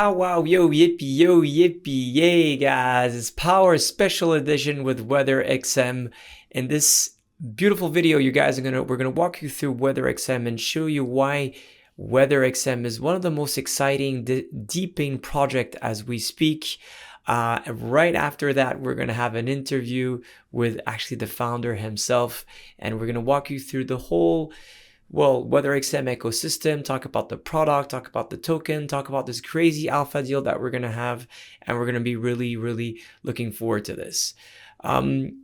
Pow wow yo yippee yay guys, it's Power Special Edition with WeatherXM. In this beautiful video we're gonna walk you through WeatherXM and show you why WeatherXM is one of the most exciting DePIN project as we speak. Right after that, we're gonna have an interview with actually the founder himself, and we're gonna walk you through the whole WeatherXM ecosystem, talk about the product, talk about the token, talk about this crazy alpha deal that we're going to have, and we're going to be really looking forward to this. After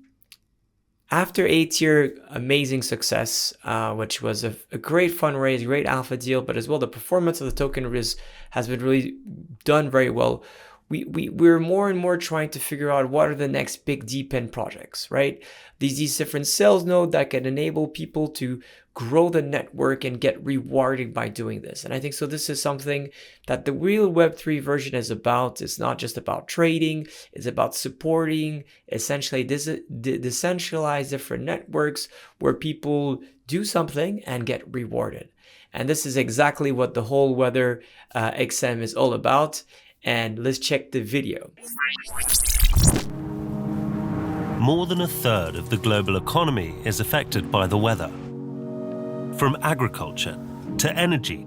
8-year amazing success, which was a great fundraise, great alpha deal, but as well the performance of the token has been really done very well. We're more and more trying to figure out what are the next big DePIN projects, right? These different sales nodes that can enable people to grow the network and get rewarded by doing this. And I think so this is something that the real Web3 version is about. It's not just about trading, it's about supporting essentially decentralized different networks where people do something and get rewarded. And this is exactly what the whole WeatherXM is all about. And let's check the video. More than a third of the global economy is affected by the weather. From agriculture to energy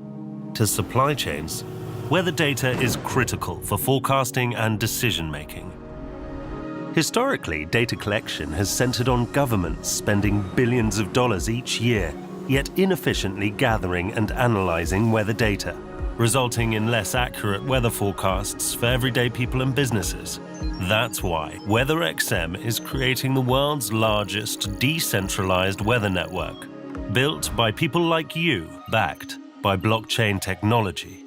to supply chains, weather data is critical for forecasting and decision-making. Historically, data collection has centered on governments spending billions of dollars each year, yet inefficiently gathering and analyzing weather data, resulting in less accurate weather forecasts for everyday people and businesses. That's why WeatherXM is creating the world's largest decentralized weather network, built by people like you, backed by blockchain technology.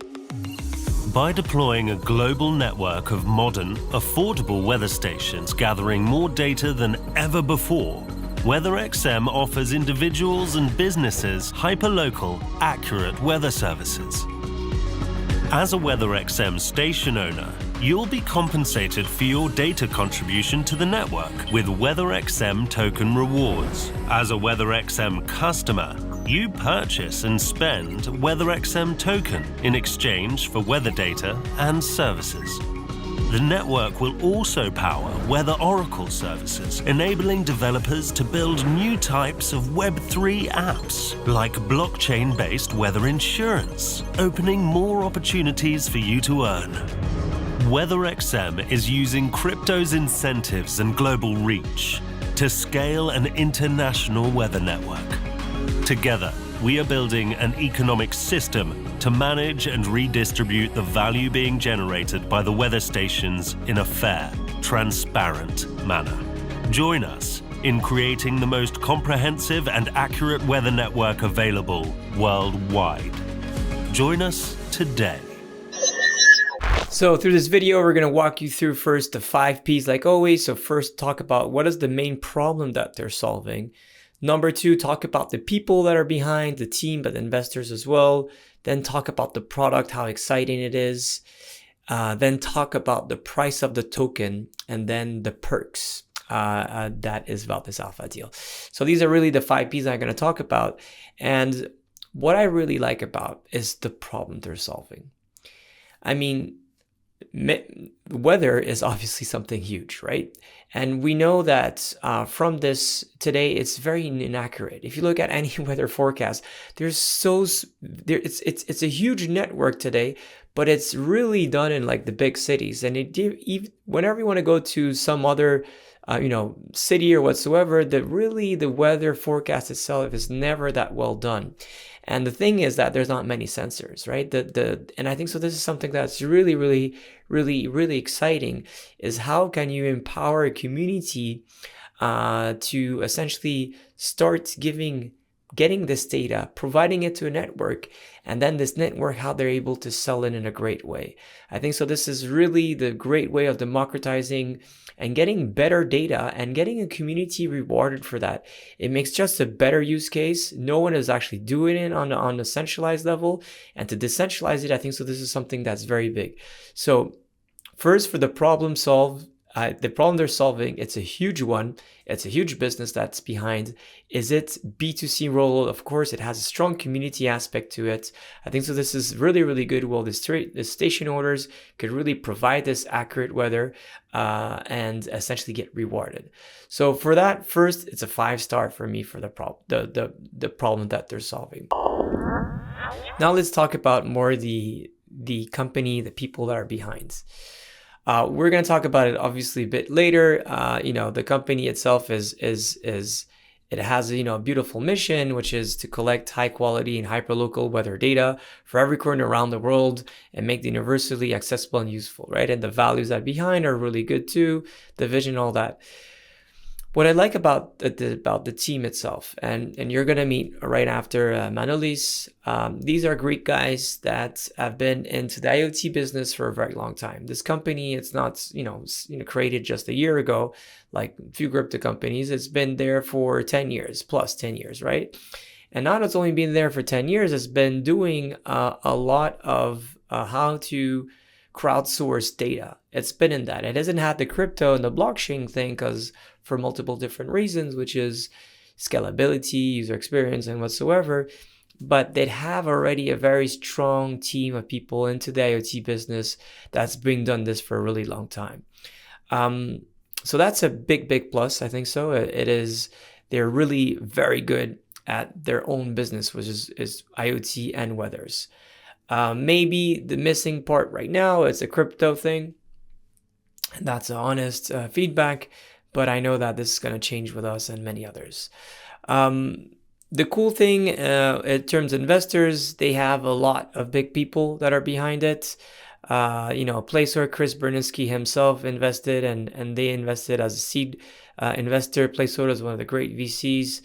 By deploying a global network of modern, affordable weather stations gathering more data than ever before, WeatherXM offers individuals and businesses hyperlocal, accurate weather services. As a WeatherXM station owner, you'll be compensated for your data contribution to the network with WeatherXM token rewards. As a WeatherXM customer, you purchase and spend WeatherXM token in exchange for weather data and services. The network will also power Weather Oracle services, enabling developers to build new types of Web3 apps, like blockchain-based weather insurance, opening more opportunities for you to earn. WeatherXM is using crypto's incentives and global reach to scale an international weather network. Together, we are building an economic system to manage and redistribute the value being generated by the weather stations in a fair, transparent manner. Join us in creating the most comprehensive and accurate weather network available worldwide. Join us today. So through this video, we're going to walk you through first the 5 Ps like always. So first, talk about what is the main problem that they're solving. Number 2, talk about the people that are behind the team, but investors as well. Then talk about the product, how exciting it is. Then talk about the price of the token, and then the perks that is about this alpha deal. So these are really the 5 Ps I'm going to talk about. And what I really like about is the problem they're solving. I mean, weather is obviously something huge, right? And we know that from this today, it's very inaccurate. If you look at any weather forecast, it's a huge network today, but it's really done in like the big cities. And whenever you want to go to some other city or whatsoever, the weather forecast itself is never that well done. And the thing is that there's not many sensors, right? And I think so this is something that's really exciting, is how can you empower a community to essentially start getting this data, providing it to a network, and then this network, how they're able to sell it in a great way. I think so this is really the great way of democratizing and getting better data and getting a community rewarded for that. It makes just a better use case. No one is actually doing it on a centralized level, and to decentralize it, I think so this is something that's very big. So first, for the problem solved, The problem they're solving, it's a huge one. It's a huge business that's behind. Is it B2C role? Of course, it has a strong community aspect to it. I think so. This is really, really good. Well, the station owners could really provide this accurate weather and essentially get rewarded. So for that, first, it's a 5-star for me for the problem that they're solving. Now let's talk about more the company, the people that are behind. We're going to talk about it obviously a bit later. The company itself it has a beautiful mission, which is to collect high quality and hyperlocal weather data for every corner around the world and make it universally accessible and useful, right? And the values that behind are really good too, the vision, all that. What I like about the team itself, and you're going to meet right after Manolis, these are Greek guys that have been into the IoT business for a very long time. This company, it's not created just a year ago, like a few crypto companies. It's been there for 10 years, plus 10 years, right? And not it's only been there for 10 years, it's been doing a lot of how to crowdsource data. It's been in that. It hasn't had the crypto and the blockchain thing because for multiple different reasons, which is scalability, user experience, and whatsoever. But they have already a very strong team of people into the IoT business that's been done this for a really long time. So that's a big plus, I think so. They're really very good at their own business, which is IoT and weathers. Maybe the missing part right now is a crypto thing. And that's an honest feedback. But I know that this is going to change with us and many others. The cool thing in terms of investors, they have a lot of big people that are behind it. Placeholder Chris Berninsky himself invested, and they invested as a seed investor. Placeholder is one of the great VCs.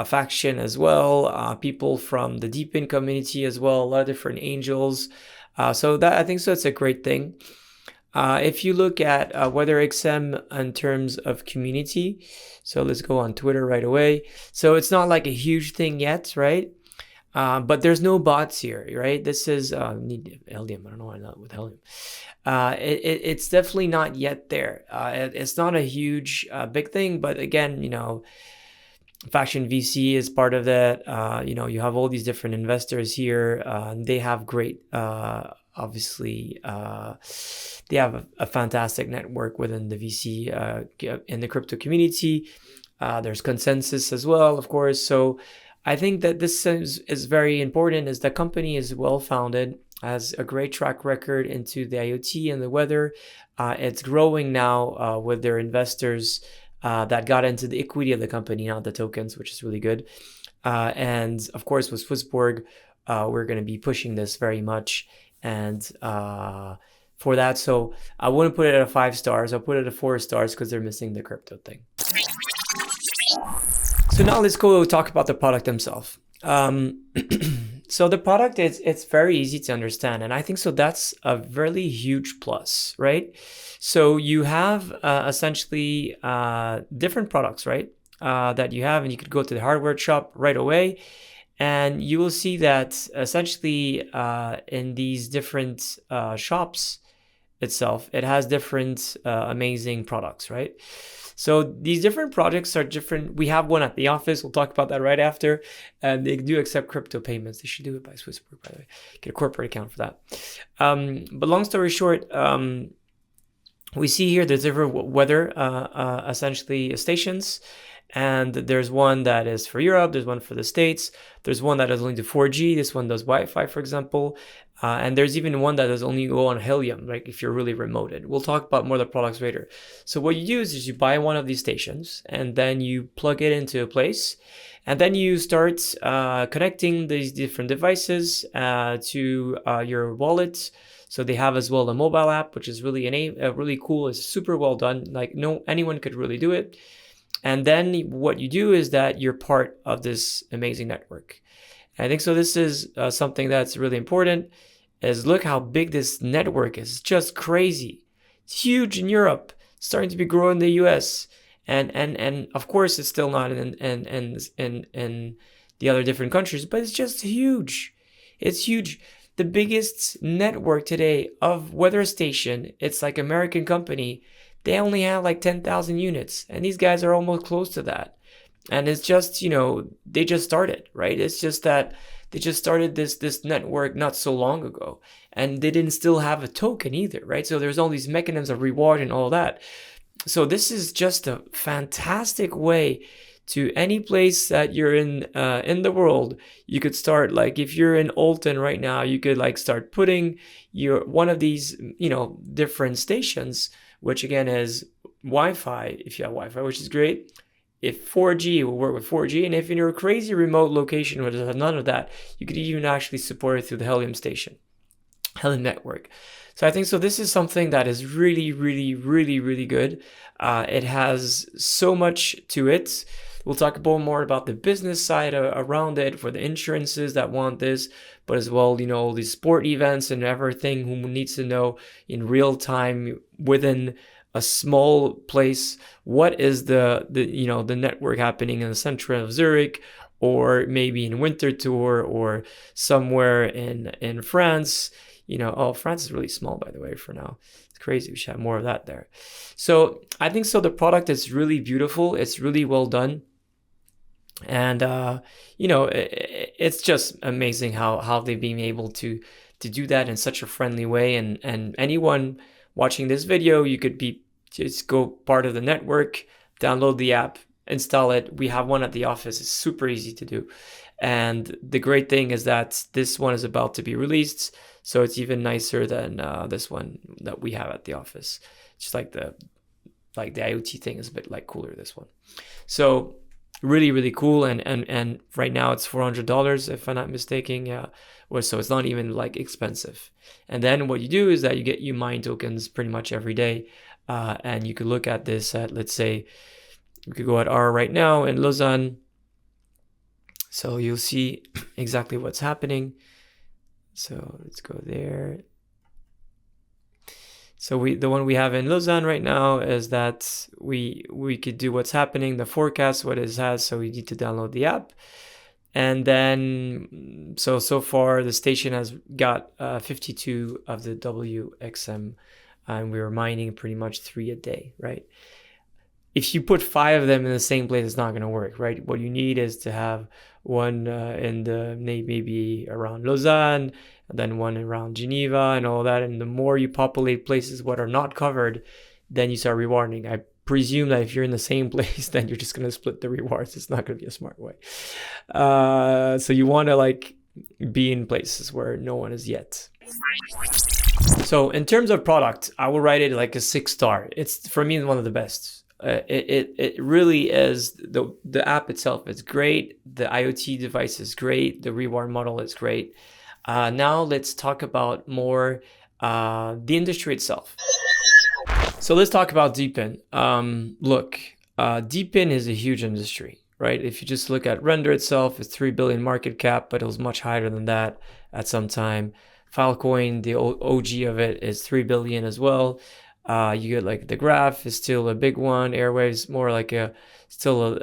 Faction as well. People from the DePIN community as well. A lot of different angels. So that I think so. It's a great thing. If you look at WeatherXM in terms of community, so let's go on Twitter right away. So it's not like a huge thing yet, right? But there's no bots here, right? This is need Helium. I don't know why not with Helium. It's definitely not yet there. It's not a huge big thing, but again, Faction VC is part of that. You have all these different investors here. They have great, obviously, they have a fantastic network within the VC in the crypto community. There's consensus as well, of course. So I think that this is very important, as the company is well-founded, has a great track record into the IoT and the weather. It's growing now with their investors that got into the equity of the company, not the tokens, which is really good. And of course, with SwissBorg, we're going to be pushing this very much. And for that, so I wouldn't put it at 5 stars. I'll put it at 4 stars because they're missing the crypto thing. So now let's go talk about the product themselves. So the product, it's very easy to understand. And I think so that's a really huge plus, right? So you have essentially different products, right? That you have, and you could go to the hardware shop right away. And you will see that essentially in these different shops itself, it has different amazing products, right? So these different projects are different. We have one at the office. We'll talk about that right after. And they do accept crypto payments. They should do it by SwissBorg, by the way. Get a corporate account for that. But long story short, we see here there's different weather, essentially stations. And there's one that is for Europe. There's one for the States. There's one that does only do 4G. This one does Wi-Fi, for example. And there's even one that does only go on helium, like if you're really remoted. We'll talk about more of the products later. So what you do is you buy one of these stations and then you plug it into a place. And then you start connecting these different devices to your wallet. So they have as well a mobile app, which is really really cool. It's super well done. Like anyone could really do it. And then what you do is that you're part of this amazing network. And I think so this is something that's really important, is look how big this network is. It's just crazy. It's huge in Europe, starting to be growing in the US. And of course it's still not in the other different countries, but it's just huge. It's huge. The biggest network today of weather station, it's like American company. they only have like 10,000 units, and these guys are almost close to that. And it's just, they just started, right? It's just that they just started this network not so long ago, and they didn't still have a token either, right? So there's all these mechanisms of reward and all that. So this is just a fantastic way to any place that you're in the world. You could start, like if you're in Alton right now, you could like start putting one of these, different stations, which again is Wi-Fi, if you have Wi-Fi, which is great. If 4G will work with 4G, and if in your crazy remote location where there's none of that, you could even actually support it through the Helium network. So I think this is something that is really, really, really, really good. It has so much to it. We'll talk a bit more about the business side around it for the insurances that want this, but as well, all these sport events and everything who needs to know in real time within a small place, what is the network happening in the center of Zurich, or maybe in Winterthur, or somewhere in France. France is really small, by the way, for now. It's crazy. We should have more of that there. So I think the product is really beautiful. It's really well done. And, it's just amazing how they've been able to do that in such a friendly way. And anyone watching this video, you could just go part of the network, download the app, install it. We have one at the office. It's super easy to do. And the great thing is that this one is about to be released, so it's even nicer than this one that we have at the office. Just like the IoT thing is a bit like cooler, this one. So really, really cool. And right now it's $400 if I'm not mistaken. Yeah. So it's not even like expensive. And then what you do is that you mine tokens pretty much every day. And you could look at this at, let's say, we could go at R right now in Lausanne. So you'll see exactly what's happening. So let's go there. So the one we have in Lausanne right now is that we could do what's happening, the forecast, what it has. So we need to download the app. And then, so far the station has got 52 of the WXM, and we were mining pretty much 3 a day, right? If you put 5 of them in the same place, it's not going to work, right? What you need is to have one in the maybe around Lausanne, and then one around Geneva and all that. And the more you populate places what are not covered, then you start rewarding. I presume that if you're in the same place, then you're just going to split the rewards. It's not going to be a smart way. So you want to be in places where no one is yet. So in terms of product, I will rate it like a 6-star. It's, for me, one of the best. It really is. The app itself is great. The IoT device is great. The reward model is great. Now let's talk about more the industry itself. So let's talk about DePIN. Look, DePIN is a huge industry, right? If you just look at Render itself, it's 3 billion market cap, but it was much higher than that at some time. Filecoin, the OG of it, is 3 billion as well. You get the Graph is still a big one. Airwaves more like still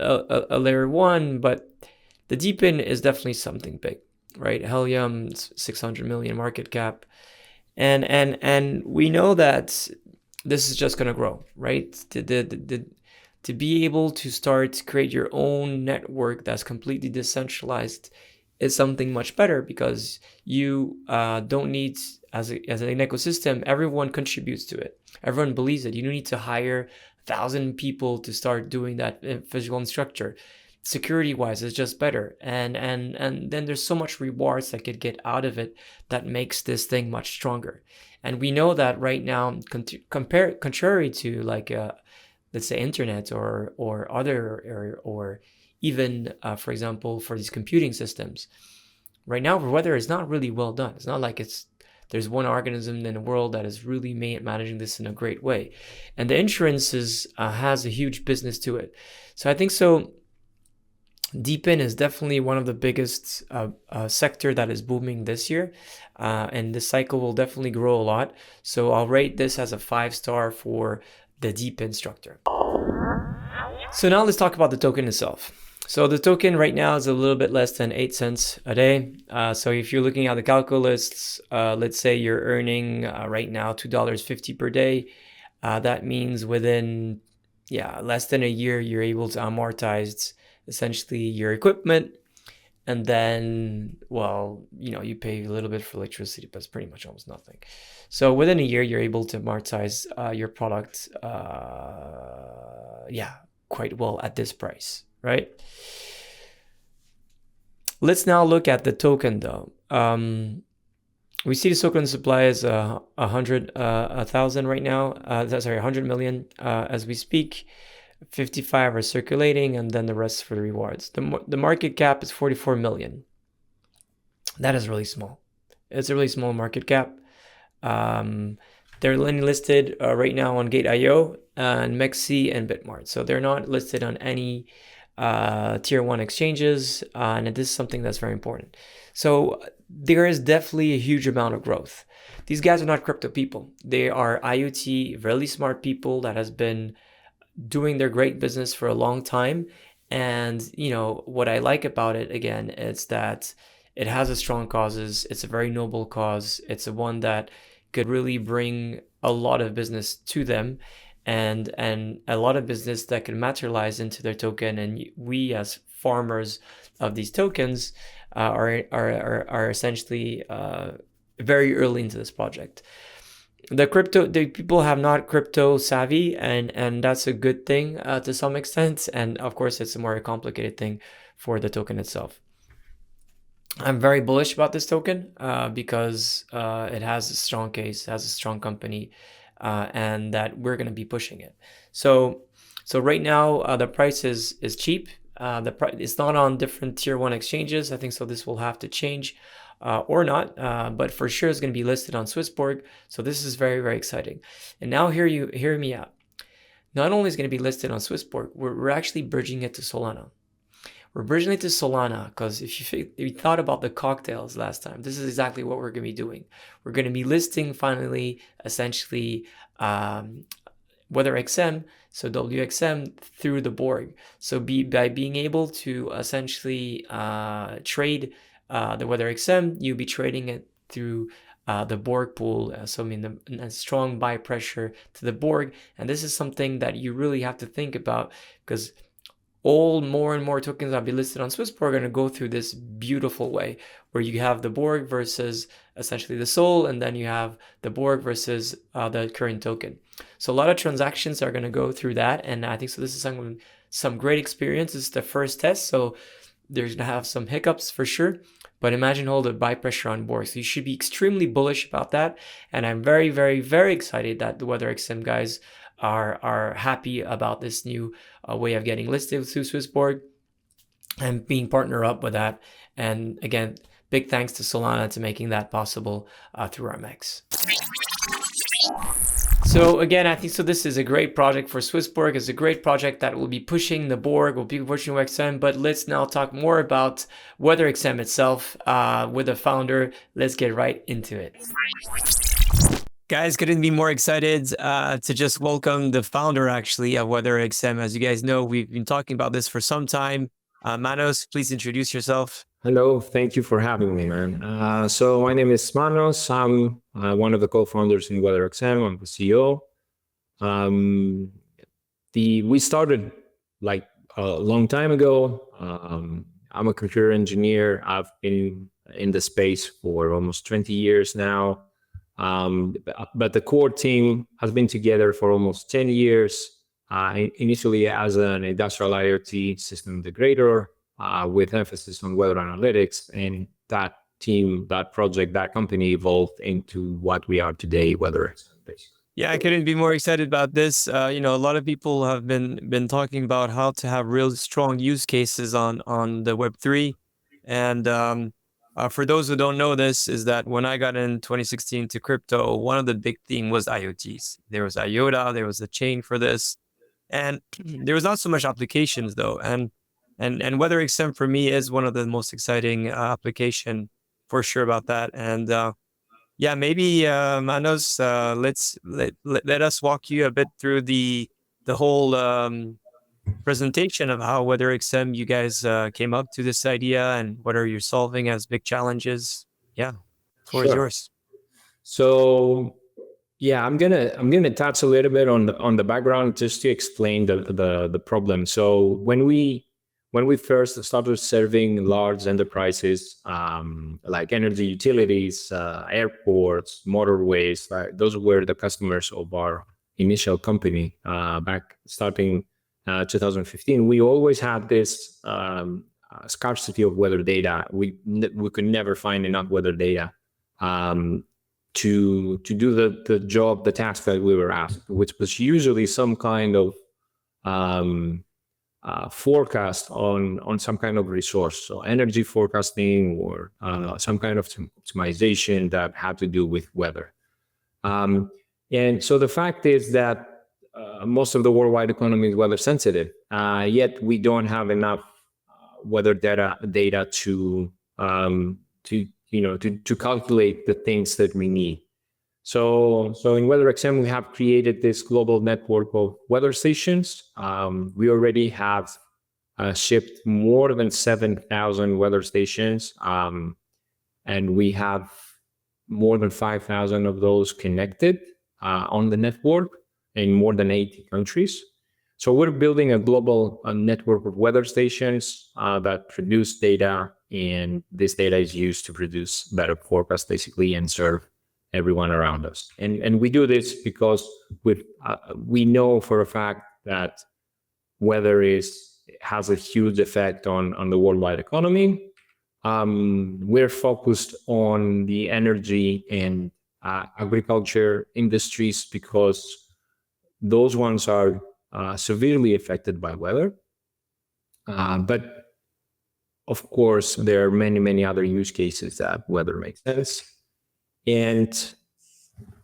a layer 1, but the DePIN is definitely something big, right? Helium, 600 million market cap, and we know that this is just gonna grow, right? To be able to start create your own network that's completely decentralized is something much better, because you don't need, as an ecosystem, everyone contributes to it. Everyone believes it. You don't need to hire 1,000 people to start doing that physical structure. Security-wise, it's just better. And then there's so much rewards that could get out of it that makes this thing much stronger. And we know that right now, contrary to let's say internet or other area, or even, for example, for these computing systems, right now, weather is not really well done. It's not like there's one organism in the world that is really managing this in a great way. And the insurance has a huge business to it. So I think DePIN is definitely one of the biggest sector that is booming this year. And this cycle will definitely grow a lot. So I'll rate this as a 5-star for the DePIN structure. So now let's talk about the token itself. So the token right now is a little bit less than 8 cents a day. So if you're looking at the calculus, let's say you're earning right now $2.50 per day. That means within less than a year, you're able to amortize essentially your equipment. And then, well, you pay a little bit for electricity, but it's pretty much almost nothing. So within a year, you're able to amortize your product, quite well at this price, right? Let's now look at the token, though. We see the token supply is 100,000 right now. 100 million as we speak. 55 are circulating, and then the rest for the rewards. The market cap is 44 million. That is really small. It's a really small market cap. They're listed right now on Gate.io and Mexi and Bitmart. So they're not listed on any tier 1 exchanges, and this is something that's very important. So there is definitely a huge amount of growth. These guys are not crypto people. They are IoT, really smart people that has been doing their great business for a long time. And what I like about it, again, is that it has a strong causes. It's a very noble cause. It's a one that could really bring a lot of business to them, and a lot of business that can materialize into their token. And we, as farmers of these tokens, are essentially very early into this project. The people have not crypto savvy, and that's a good thing to some extent. And of course, it's a more complicated thing for the token itself. I'm very bullish about this token because it has a strong case, has a strong company, and that we're going to be pushing it. So right now the price is cheap. It's not on different tier 1 exchanges. I think so. This will have to change. Or not, but for sure it's going to be listed on SwissBorg. So this is very, very exciting. And now hear me out. Not only is it going to be listed on SwissBorg, we're actually bridging it to Solana. We're bridging it to Solana because if you thought about the cocktails last time, this is exactly what we're going to be doing. We're going to be listing finally, essentially, WeatherXM, so WXM through the Borg. So by being able to essentially trade the WeatherXM, you'll be trading it through the Borg pool. So I mean, a strong buy pressure to the Borg. And this is something that you really have to think about, because more and more tokens that will be listed on SwissBorg are going to go through this beautiful way where you have the Borg versus essentially the Sol, and then you have the Borg versus the current token. So a lot of transactions are going to go through that. And I think so this is some great experience. It's the first test, so there's going to have some hiccups for sure. But imagine all the buy pressure on Borg. So you should be extremely bullish about that. And I'm very, very, very excited that the WeatherXM guys are happy about this new way of getting listed through SwissBorg and being partnered up with that. And again, big thanks to Solana to making that possible through RMX. So again, I think so this is a great project for SwissBorg. It's a great project that will be pushing the Borg, will be pushing WXM. But let's now talk more about WeatherXM itself with the founder. Let's get right into it. Guys, couldn't be more excited to just welcome the founder, actually, of WeatherXM. As you guys know, we've been talking about this for some time. Manos, please introduce yourself. Hello, thank you for having me, man. So my name is Manos. I'm one of the co-founders in WeatherXM. I'm the CEO. We started like a long time ago. I'm a computer engineer. I've been in the space for almost 20 years now. But the core team has been together for almost 10 years, initially as an industrial IoT system integrator, with emphasis on weather analytics. And that team, that project, that company evolved into what we are today, WeatherXM, basically. Yeah, I couldn't be more excited about this. A lot of people have been talking about how to have real strong use cases on the Web3. And for those who don't know this, is that when I got in 2016 to crypto, one of the big themes was IoTs. There was IOTA, there was a chain for this. And there was not so much applications though. And WeatherXM for me is one of the most exciting application for sure about that. And yeah, maybe Manos, let us walk you a bit through the whole presentation of how WeatherXM you guys came up to this idea and what are you solving as big challenges. Yeah, the floor is yours. So Yeah, I'm gonna touch a little bit on the background just to explain the problem. So when we first started serving large enterprises, like energy utilities, airports, motorways, those were the customers of our initial company back starting 2015. We always had this scarcity of weather data. We could never find enough weather data. To do the job, the task that we were asked, which was usually some kind of forecast on some kind of resource, so energy forecasting or some kind of optimization that had to do with weather. And so the fact is that most of the worldwide economy is weather sensitive, yet we don't have enough weather data to to calculate the things that we need. So in WeatherXM, we have created this global network of weather stations. We already have shipped more than 7,000 weather stations, and we have more than 5,000 of those connected on the network in more than 80 countries. So we're building a global network of weather stations that produce data, and this data is used to produce better forecasts, basically, and serve everyone around us. And we do this because we know for a fact that weather has a huge effect on the worldwide economy. We're focused on the energy and agriculture industries because those ones are severely affected by weather. But of course, there are many, many other use cases that weather makes sense. And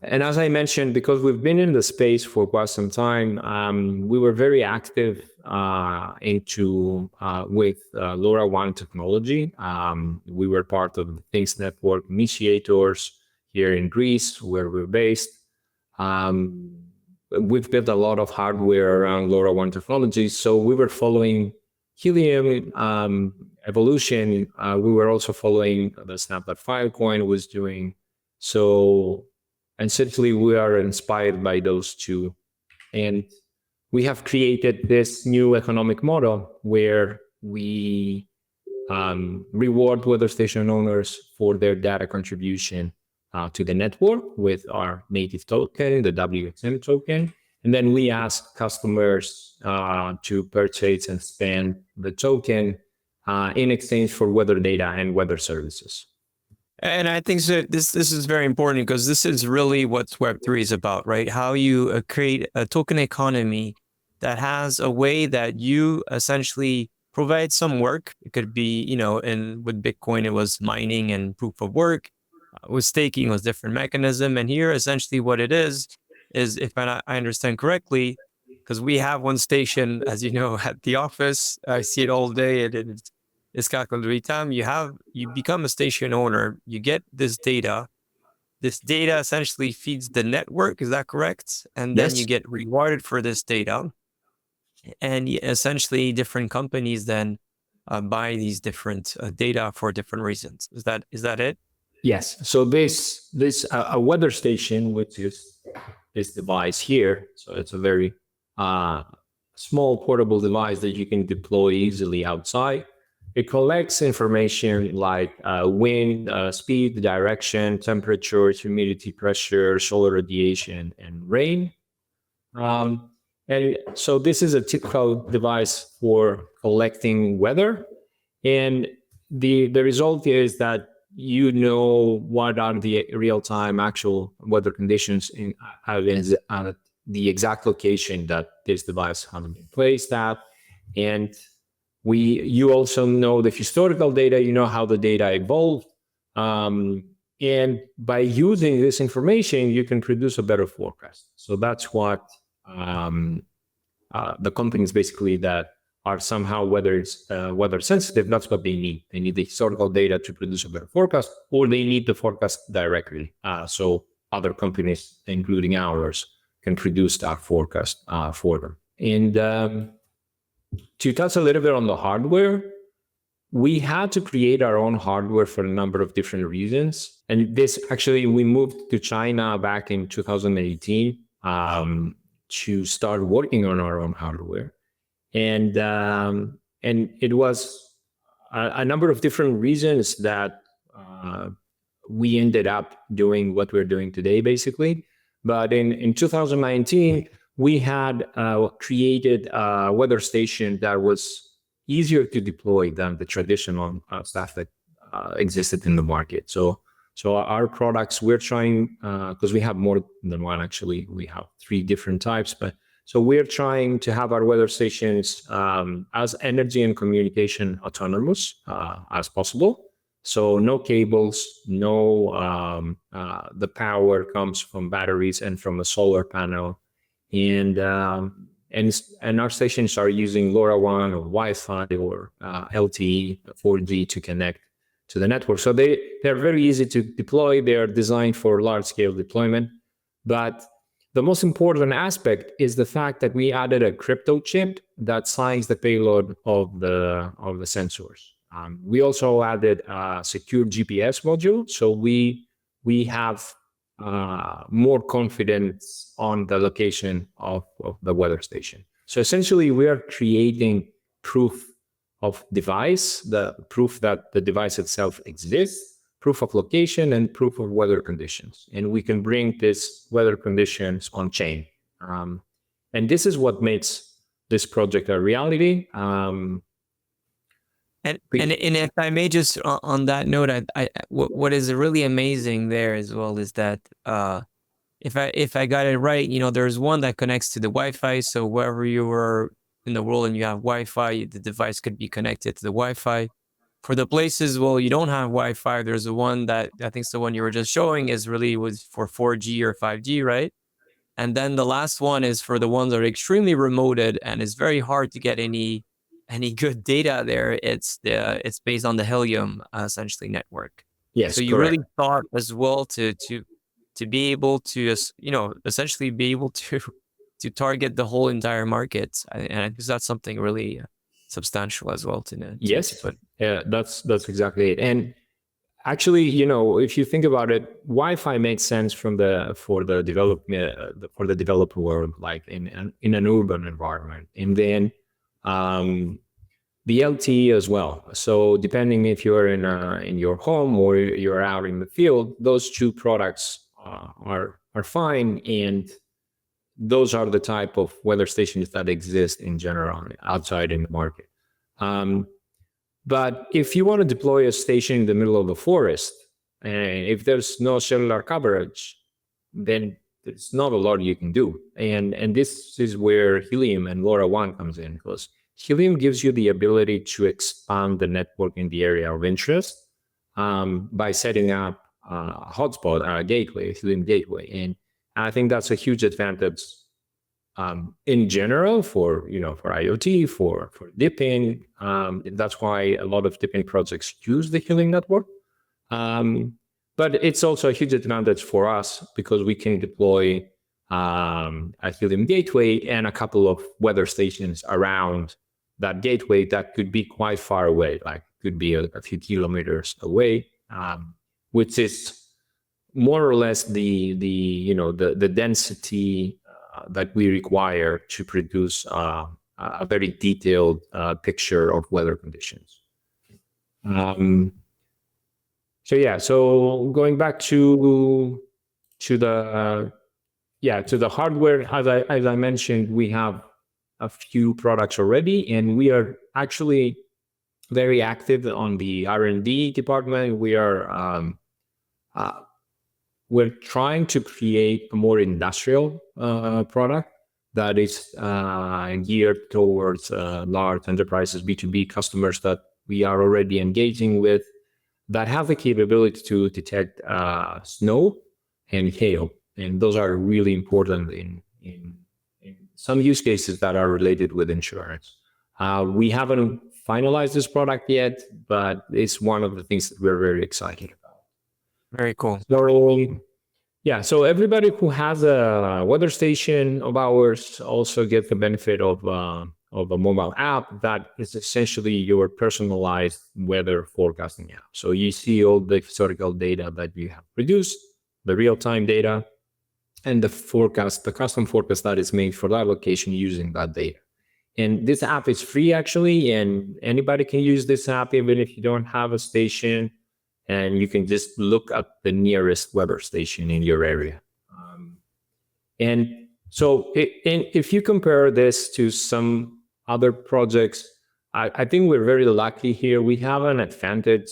as I mentioned, because we've been in the space for quite some time, we were very active with LoRaWAN technology. We were part of the Things Network initiators here in Greece, where we're based. We've built a lot of hardware around LoRaWAN technology, so we were following helium evolution. We were also following the stuff that Filecoin was doing. So essentially, we are inspired by those two. And we have created this new economic model where we reward weather station owners for their data contribution to the network with our native token, the WXM token. And then we ask customers to purchase and spend the token in exchange for weather data and weather services. And I think so this is very important because this is really what Web3 is about, right? How you create a token economy that has a way that you essentially provide some work. It could be, and with Bitcoin, it was mining and proof of work. With staking, it was different mechanism. And here, essentially what it is if I understand correctly, because we have one station, as you know, at the office, I see it all day. It's calculated time. You become a station owner. You get this data. This data essentially feeds the network. Is that correct? And then you get rewarded for this data. And essentially, different companies then buy these different data for different reasons. Is that it? Yes. So this a weather station, which is this device here. So it's a very small portable device that you can deploy easily outside. It collects information like wind, speed, direction, temperature, humidity, pressure, solar radiation, and rain. And so this is a typical device for collecting weather. And the result is that you know what are the real-time actual weather conditions at the exact location that this device has been placed at. And you also know the historical data, you know how the data evolved. And by using this information, you can produce a better forecast. So that's what the companies basically that are somehow weather sensitive, that's what they need. They need the historical data to produce a better forecast, or they need the forecast directly. So other companies, including ours, can produce that forecast for them. And to touch a little bit on the hardware, we had to create our own hardware for a number of different reasons. And this actually, we moved to China back in 2018 to start working on our own hardware. And it was a number of different reasons that we ended up doing what we're doing today, basically. But in 2019, we had created a weather station that was easier to deploy than the traditional stuff that existed in the market. So our products, we're trying, because we have more than one, actually, we have 3 different types, but so we're trying to have our weather stations as energy and communication autonomous as possible. So no cables, no, the power comes from batteries and from a solar panel. And our stations are using LoRaWAN or Wi-Fi or LTE, 4G to connect to the network. So they're very easy to deploy. They're designed for large-scale deployment. But the most important aspect is the fact that we added a crypto chip that signs the payload of the sensors. We also added a secure GPS module, so we have more confidence on the location of the weather station. So essentially, we are creating proof of device, the proof that the device itself exists, proof of location, and proof of weather conditions. And we can bring this weather conditions on chain. And this is what makes this project a reality. And if I may just on that note, what is really amazing there as well is that if I got it right, there's one that connects to the Wi-Fi. So wherever you are in the world and you have Wi-Fi, the device could be connected to the Wi-Fi. For the places, well, you don't have Wi-Fi, there's the one that I think the one you were just showing was for 4G or 5G, right? And then the last one is for the ones that are extremely remoted and it's very hard to get any good data there. It's based on the Helium essentially network. Yes, so you correct. really thought as well to be able to essentially be able to target the whole entire market, and I think that's something really substantial as well to yes, put. Yeah, that's exactly it. And actually, if you think about it, Wi-Fi makes sense for the developed world, like in an urban environment, and then the LTE as well. So depending if you're in your home or you're out in the field, those 2 products are fine, and those are the type of weather stations that exist in general outside in the market. But if you want to deploy a station in the middle of the forest, and if there's no cellular coverage, then there's not a lot you can do. And this is where Helium and LoRaWAN comes in, because Helium gives you the ability to expand the network in the area of interest by setting up a hotspot, a gateway, a Helium gateway. And I think that's a huge advantage in general for IoT, for DePIN. That's why a lot of DePIN projects use the Helium network. But it's also a huge advantage for us because we can deploy a Helium gateway and a couple of weather stations around that gateway that could be quite far away, like could be a few kilometers away, which is more or less the density that we require to produce a very detailed picture of weather conditions. So going back to the hardware, as I mentioned, we have a few products already, and we are actually very active on the R&D department. We're trying to create a more industrial product that is geared towards large enterprises, B2B customers that we are already engaging with, that have the capability to detect snow and hail. And those are really important in some use cases that are related with insurance. We haven't finalized this product yet, but it's one of the things that we're very excited about. Very cool. So everybody who has a weather station of ours also gets the benefit of a mobile app that is essentially your personalized weather forecasting app. So you see all the historical data that you have produced, the real-time data, and the forecast, the custom forecast that is made for that location using that data. And this app is free actually, and anybody can use this app even if you don't have a station, and you can just look at the nearest weather station in your area. And so if you compare this to some other projects, I think we're very lucky here. We have an advantage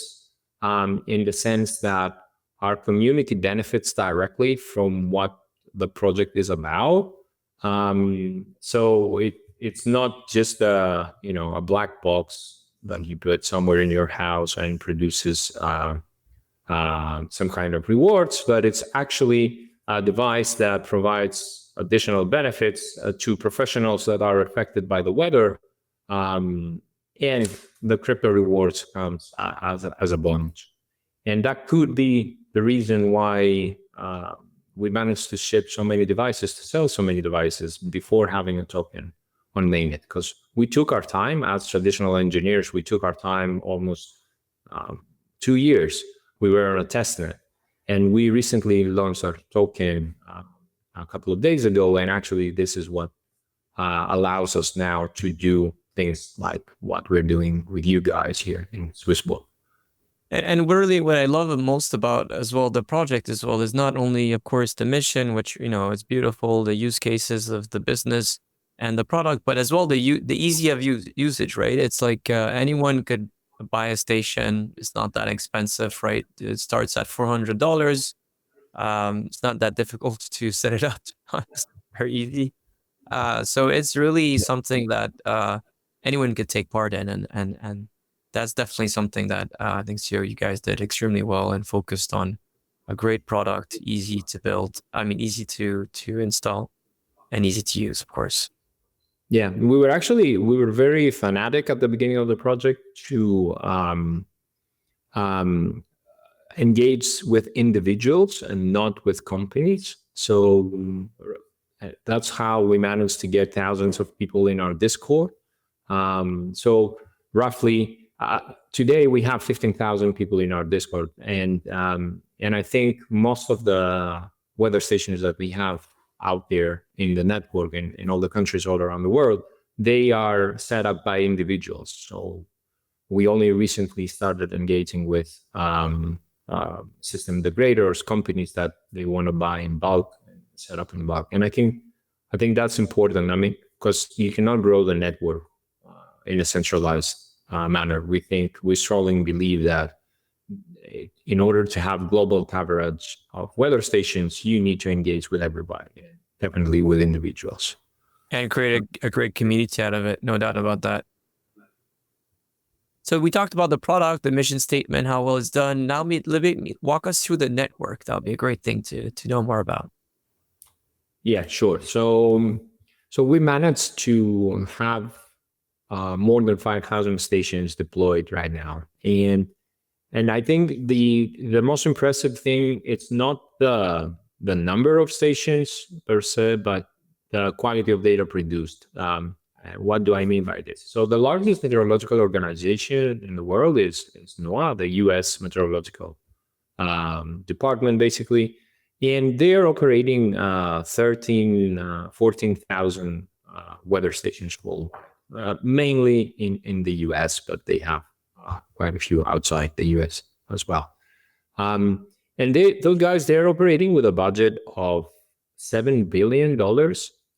in the sense that our community benefits directly from what the project is about. So it's not just a black box that you put somewhere in your house and produces some kind of rewards, but it's actually a device that provides additional benefits to professionals that are affected by the weather, and the crypto rewards comes as a bonus. And that could be the reason why we managed to ship so many devices, to sell so many devices before having a token on mainnet, because we took our time as traditional engineers. We took our time almost 2 years. We were on a testnet, and we recently launched our token a couple of days ago. And actually, this is what allows us now to do things like what we're doing with you guys here in SwissBorg. And really what I love most about as well the project as well is not only, of course, the mission, which, is beautiful, the use cases of the business and the product, but as well the easy of usage, right? It's like anyone could buy a station. It's not that expensive, right? It starts at $400. It's not that difficult to set it up. It's very easy. So it's really something that anyone could take part in, and that's definitely something that I think you guys did extremely well and focused on a great product, easy to build. I mean, easy to install and easy to use, of course. Yeah, we were very fanatic at the beginning of the project to engage with individuals and not with companies. So that's how we managed to get thousands of people in our Discord. So roughly today we have 15,000 people in our Discord, and I think most of the weather stations that we have out there in the network and in all the countries all around the world, they are set up by individuals. So we only recently started engaging with system integrators, companies that they want to buy in bulk, set up in bulk. And I think that's important. I mean, because you cannot grow the network in a centralized manner. We strongly believe that in order to have global coverage of weather stations, you need to engage with everybody, definitely with individuals. And create a great community out of it, no doubt about that. So we talked about the product, the mission statement, how well it's done. Now walk us through the network. That would be a great thing to know more about. Yeah, sure. So we managed to have more than 5,000 stations deployed right now. And I think the most impressive thing, it's not the number of stations per se, but the quality of data produced. What do I mean by this? So the largest meteorological organization in the world is NOAA, the U.S. Meteorological Department, basically. And they're operating 14,000 weather stations worldwide, mainly in the U.S., but they have quite a few outside the U.S. as well. And those guys, they're operating with a budget of $7 billion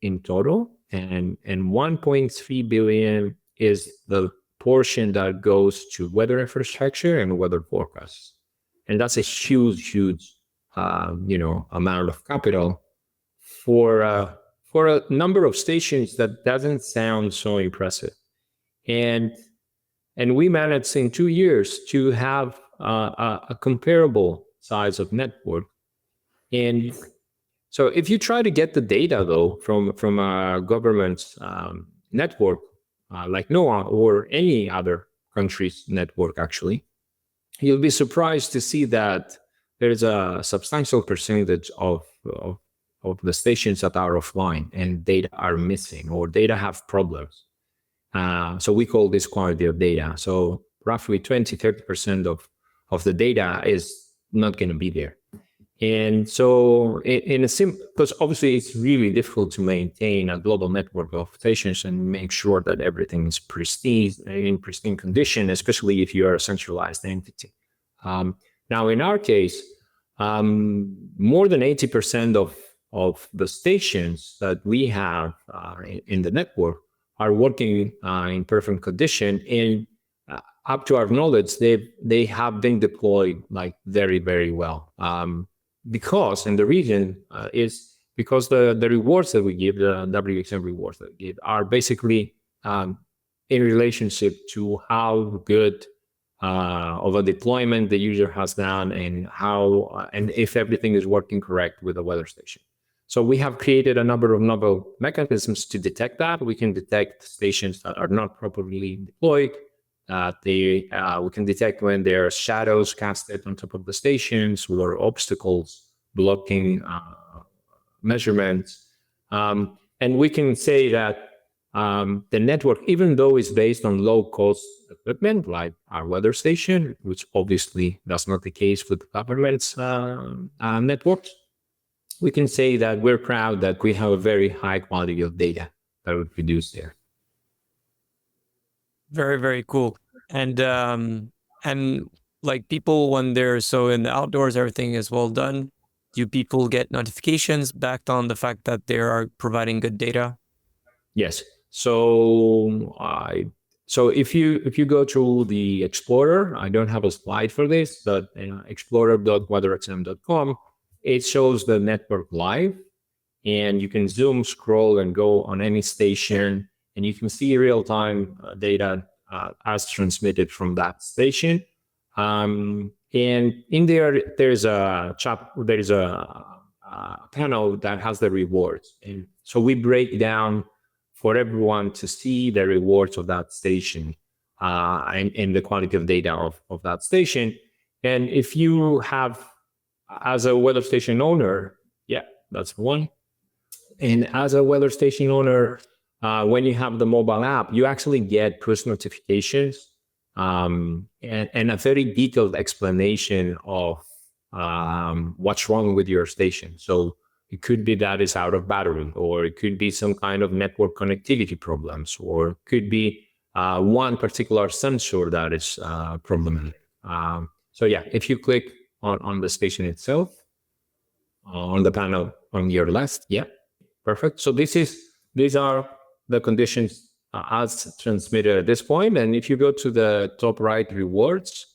in total, and 1.3 billion is the portion that goes to weather infrastructure and weather forecasts. And that's a huge amount of capital for a number of stations that doesn't sound so impressive. And we managed in 2 years to have a comparable size of network. And so if you try to get the data, though, from a government's network, like NOAA or any other country's network, actually, you'll be surprised to see that there's a substantial percentage of the stations that are offline and data are missing or data have problems. So we call this quality of data. So roughly 20-30% of the data is not going to be there. And so in a because obviously it's really difficult to maintain a global network of stations and make sure that everything is pristine, in pristine condition, especially if you are a centralized entity. Now, in our case, more than 80% of the stations that we have in the network are working in perfect condition. And up to our knowledge, they have been deployed like very, very well. Because in the region is because the rewards that we give, the WXM rewards that we give, are basically in relationship to how good of a deployment the user has done and how and if everything is working correct with the weather station. So we have created a number of novel mechanisms to detect that. We can detect stations that are not properly deployed. We can detect when there are shadows casted on top of the stations or obstacles blocking measurements. And we can say that the network, even though it's based on low-cost equipment like our weather station, which obviously that's not the case with the government's networks, we can say that we're proud that we have a very high quality of data that we produce there. Very, very cool. And like people, when they're so in the outdoors, everything is well done. Do people get notifications backed on the fact that they are providing good data? Yes. So if you go through the Explorer, I don't have a slide for this, but explorer.weatherxm.com, it shows the network live, and you can zoom, scroll, and go on any station, and you can see real-time data as transmitted from that station. And in there's a panel that has the rewards, and so we break down for everyone to see the rewards of that station and the quality of data of that station. And if you have, as a weather station owner, that's one. And as a weather station owner, when you have the mobile app, you actually get push notifications and a very detailed explanation of what's wrong with your station. So it could be that it's out of battery, or it could be some kind of network connectivity problems, or it could be one particular sensor that is problematic. So if you click on the station itself, on the panel on your left, perfect. So these are the conditions as transmitted at this point. And if you go to the top right, rewards,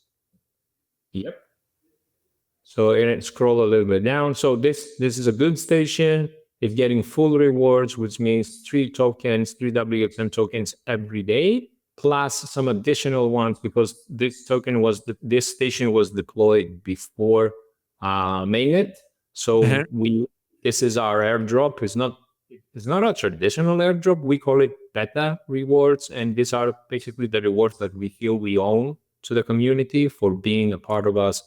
so scroll a little bit down. So this is a good station. It's getting full rewards, which means 3 WXM tokens every day, plus some additional ones because this station was deployed before mainnet. So this is our airdrop. It's not a traditional airdrop. We call it beta rewards, and these are basically the rewards that we feel we own to the community for being a part of us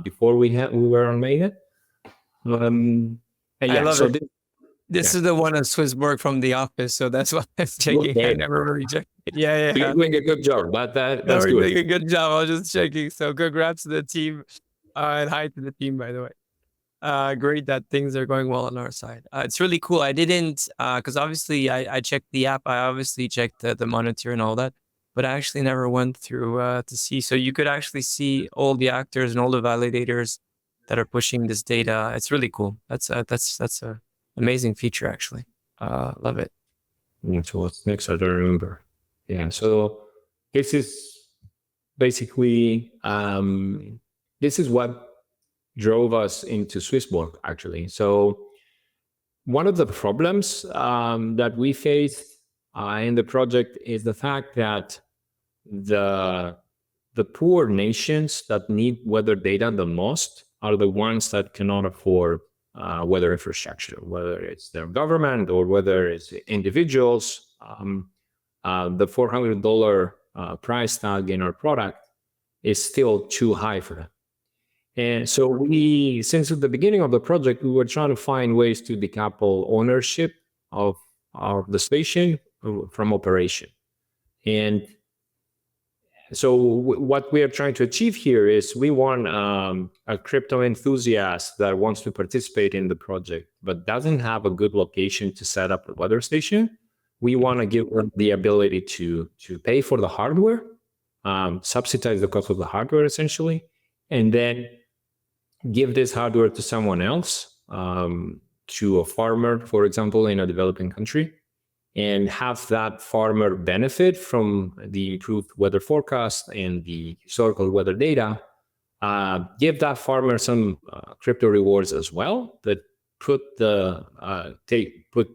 before we were on mainnet. I love it. This is the one at SwissBorg from the office, so that's why I'm checking. I never really checked it. You're doing a good job, but that's good. Doing a good job. I was just checking. So congrats to the team, and hi to the team, by the way. Great that things are going well on our side. It's really cool. I didn't, because obviously I checked the app. I obviously checked the monitor and all that, but I actually never went through to see. So you could actually see all the actors and all the validators that are pushing this data. It's really cool. That's a amazing feature, actually. Love it. So what's next? I don't remember. So this is basically this is what drove us into SwissBorg, actually. So one of the problems that we faced in the project is the fact that the poor nations that need weather data the most are the ones that cannot afford weather infrastructure, whether it's their government or whether it's individuals. The $400 price tag in our product is still too high for them. And so since the beginning of the project, we were trying to find ways to decouple ownership of the station from operation. And so what we are trying to achieve here is we want a crypto enthusiast that wants to participate in the project, but doesn't have a good location to set up a weather station. We want to give them the ability to pay for the hardware, subsidize the cost of the hardware essentially, and then give this hardware to someone else, to a farmer, for example, in a developing country, and have that farmer benefit from the improved weather forecast and the historical weather data, give that farmer some crypto rewards as well that put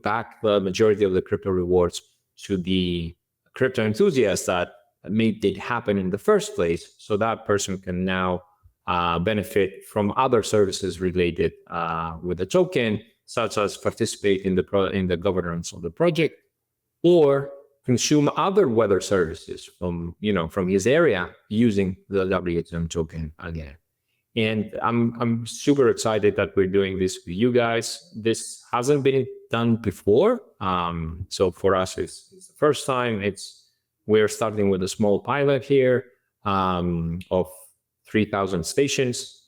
back the majority of the crypto rewards to the crypto enthusiasts that made it happen in the first place. So that person can now benefit from other services related with the token, such as participate in the governance of the project, or consume other weather services from his area using the WXM token again. And I'm super excited that we're doing this with you guys. This hasn't been done before, so for us it's the first time. We're starting with a small pilot here of 3,000 stations,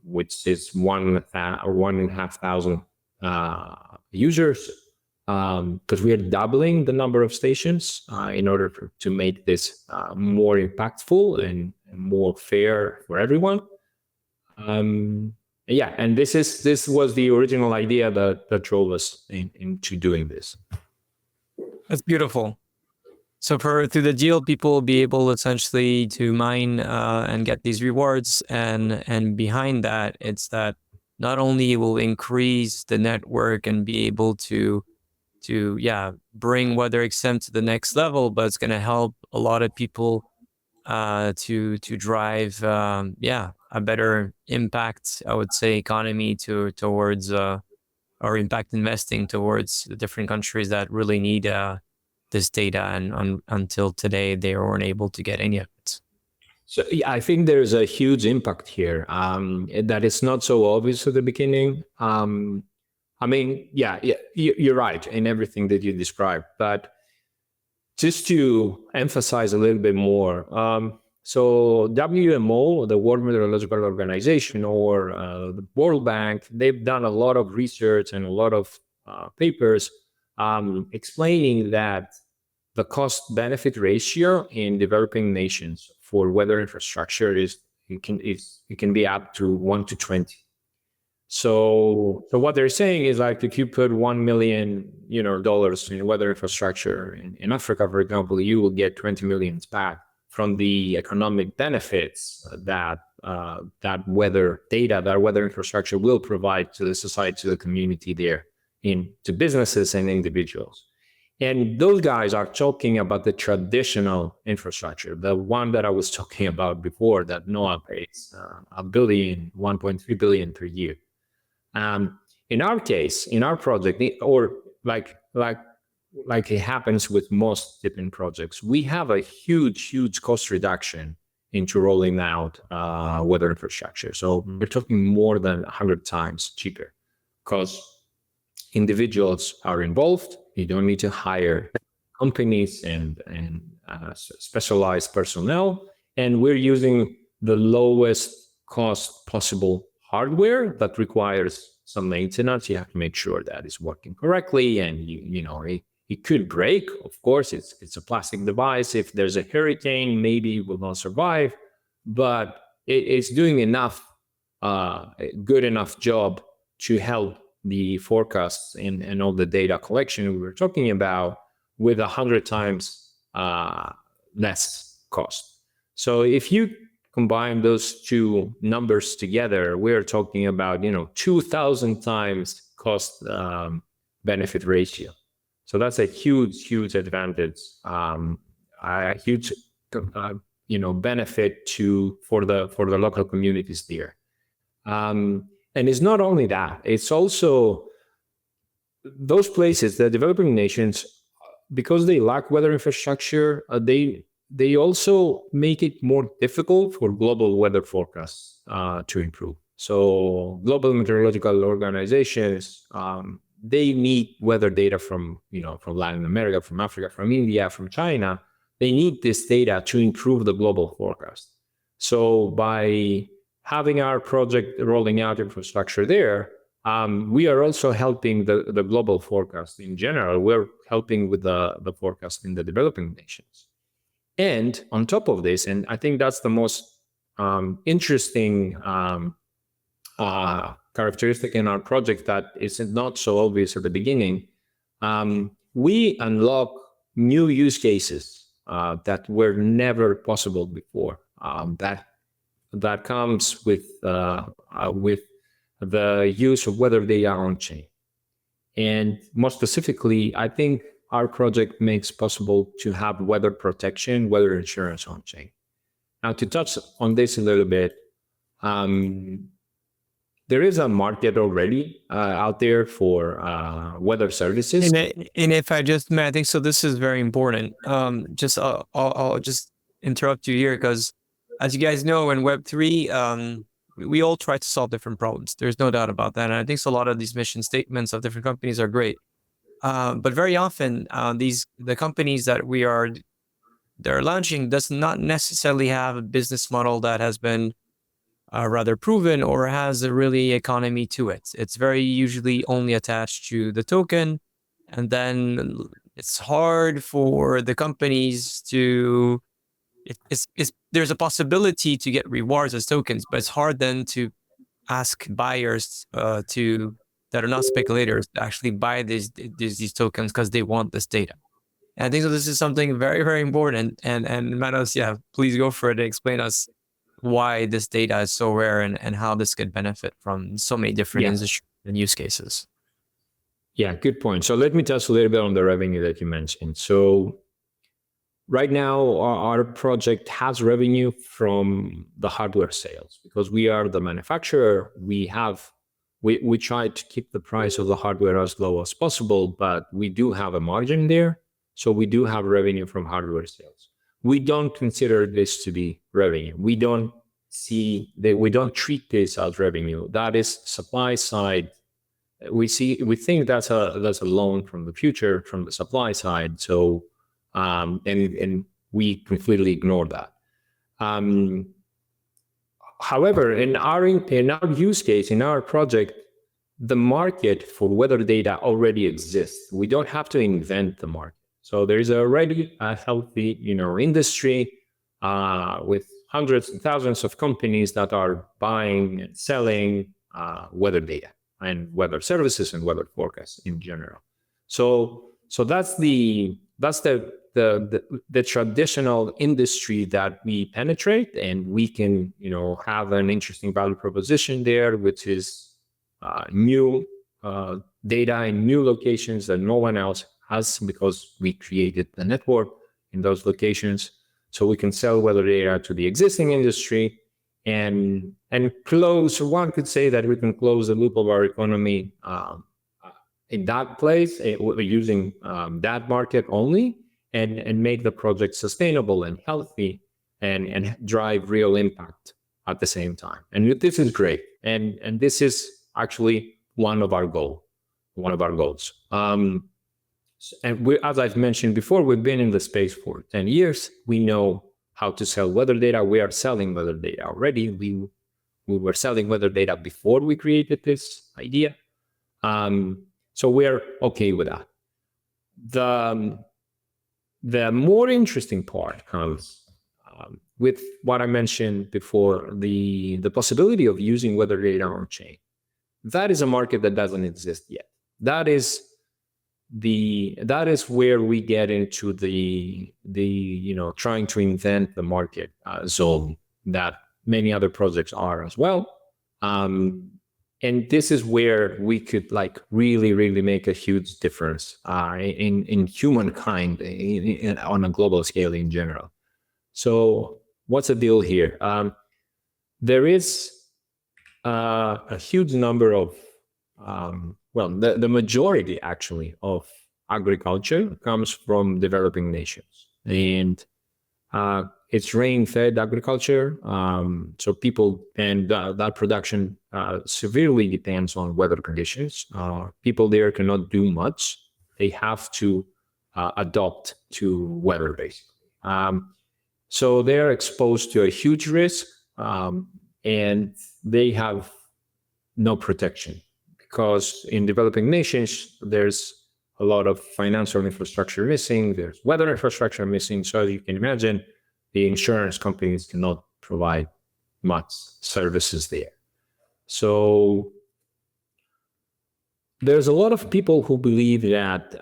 which is 1,500 users. Because we are doubling the number of stations in order to make this more impactful and more fair for everyone. And this was the original idea that drove us into doing this. That's beautiful. So through the deal, people will be able essentially to mine and get these rewards, and behind that, it's that not only it will increase the network and be able to bring WeatherXM to the next level, but it's going to help a lot of people to drive a better impact, I would say, economy towards or impact investing towards the different countries that really need this data, and until today they weren't able to get any of it. So I think there's a huge impact here that is not so obvious at the beginning. You're right in everything that you described, but just to emphasize a little bit more, so WMO, the World Meteorological Organization, or the World Bank, they've done a lot of research and a lot of papers explaining that the cost-benefit ratio in developing nations for weather infrastructure it can be up to 1 to 20. So what they're saying is, like, if you put $1 million dollars in weather infrastructure in Africa, for example, you will get 20 million back from the economic benefits that weather data, that weather infrastructure will provide to the society, to the community there, to businesses and individuals. And those guys are talking about the traditional infrastructure, the one that I was talking about before, that NOAA pays $1.3 billion per year. In our case, in our project, or like it happens with most DePIN projects, we have a huge cost reduction into rolling out weather infrastructure. So we're talking more than 100 times cheaper, because individuals are involved. You don't need to hire companies and specialized personnel, and we're using the lowest cost possible hardware that requires some maintenance. You have to make sure that it's working correctly, and it could break. Of course, it's a plastic device. If there's a hurricane, maybe it will not survive, but it's doing enough, good enough job to help the forecasts and all the data collection we were talking about with 100 times less cost. So if you combine those two numbers together, we're talking about 2,000 times cost benefit ratio. So that's a huge advantage, a huge benefit for the local communities there. And it's not only that; it's also those places, the developing nations, because they lack weather infrastructure, they also make it more difficult for global weather forecasts to improve. So global meteorological organizations, they need weather data from Latin America, from Africa, from India, from China, they need this data to improve the global forecast. So by having our project rolling out infrastructure there, we are also helping the global forecast in general. We're helping with the forecast in the developing nations. And on top of this, and I think that's the most interesting characteristic in our project that is not so obvious at the beginning, we unlock new use cases that were never possible before. That comes with the use of weather data on chain. And more specifically, I think our project makes possible to have weather protection, weather insurance on chain. Now, to touch on this a little bit, there is a market already out there for weather services. And if I just may, I think so. This is very important. I'll just interrupt you here because, as you guys know, in Web3, we all try to solve different problems. There's no doubt about that. And I think so a lot of these mission statements of different companies are great. But very often, the companies that they're launching does not necessarily have a business model that has been rather proven or has a really economy to it. It's very usually only attached to the token. And then it's hard for the companies to, there's a possibility to get rewards as tokens, but it's hard then to ask buyers that are not speculators to actually buy these tokens because they want this data. And I think so this is something very, very important. And Manolis, yeah, please go for it and explain us why this data is so rare and how this could benefit from so many different industries and use cases. Yeah, good point. So let me touch a little bit on the revenue that you mentioned. So right now, our project has revenue from the hardware sales because we are the manufacturer. We try to keep the price of the hardware as low as possible, but we do have a margin there. So we do have revenue from hardware sales. We don't consider this to be revenue. We don't treat this as revenue. That is supply side. We think that's a loan from the future from the supply side. So and we completely ignore that. However, in our use case, in our project, the market for weather data already exists. We don't have to invent the market. So there is already a healthy, industry with hundreds and thousands of companies that are buying and selling weather data and weather services and weather forecasts in general. So that's the traditional industry that we penetrate, and we can, have an interesting value proposition there, which is new data in new locations that no one else has because we created the network in those locations. So we can sell weather data to the existing industry and close. One could say that we can close the loop of our economy in that place using that market only, and make the project sustainable and healthy and drive real impact at the same time. And this is great. And this is actually one of our goals. And as I've mentioned before, we've been in the space for 10 years. We know how to sell weather data. We are selling weather data already. We were selling weather data before we created this idea. So we're okay with that. The more interesting part comes with what I mentioned before, the possibility of using weather data on chain. That is a market that doesn't exist yet. That is where we get into the trying to invent the market zone that many other projects are as well. And this is where we could really make a huge difference in humankind on a global scale in general. So what's the deal here? There is a huge number of the majority actually of agriculture comes from developing nations, and it's rain-fed agriculture. So people and that production severely depends on weather conditions. People there cannot do much; they have to adopt to weather basically. So they're exposed to a huge risk, and they have no protection, because in developing nations, there's a lot of financial infrastructure missing, there's weather infrastructure missing. So you can imagine the insurance companies cannot provide much services there. So there's a lot of people who believe that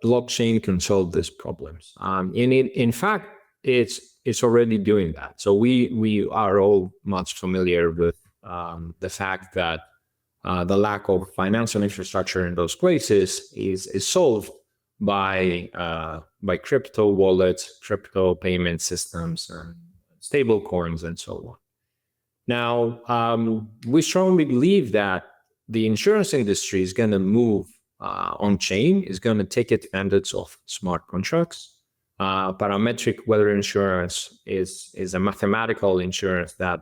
blockchain can solve these problems. And in fact, it's already doing that. So we are all much familiar with the fact that the lack of financial infrastructure in those places is solved by crypto wallets, crypto payment systems, and stable coins, and so on. Now, we strongly believe that the insurance industry is going to move on chain, is going to take advantage of smart contracts. Parametric weather insurance is a mathematical insurance that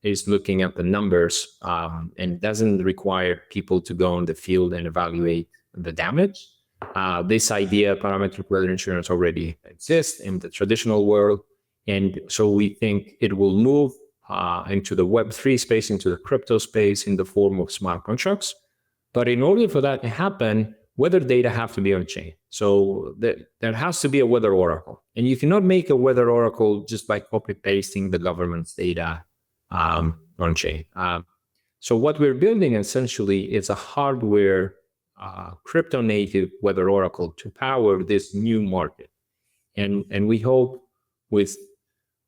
is looking at the numbers and doesn't require people to go in the field and evaluate the damage. This idea, parametric weather insurance, already exists in the traditional world. And so we think it will move into the Web3 space, into the crypto space, in the form of smart contracts. But in order for that to happen, weather data have to be on chain. So there has to be a weather oracle. And you cannot make a weather oracle just by copy pasting the government's data on chain. So what we're building essentially is a hardware crypto native weather oracle to power this new market. And we hope with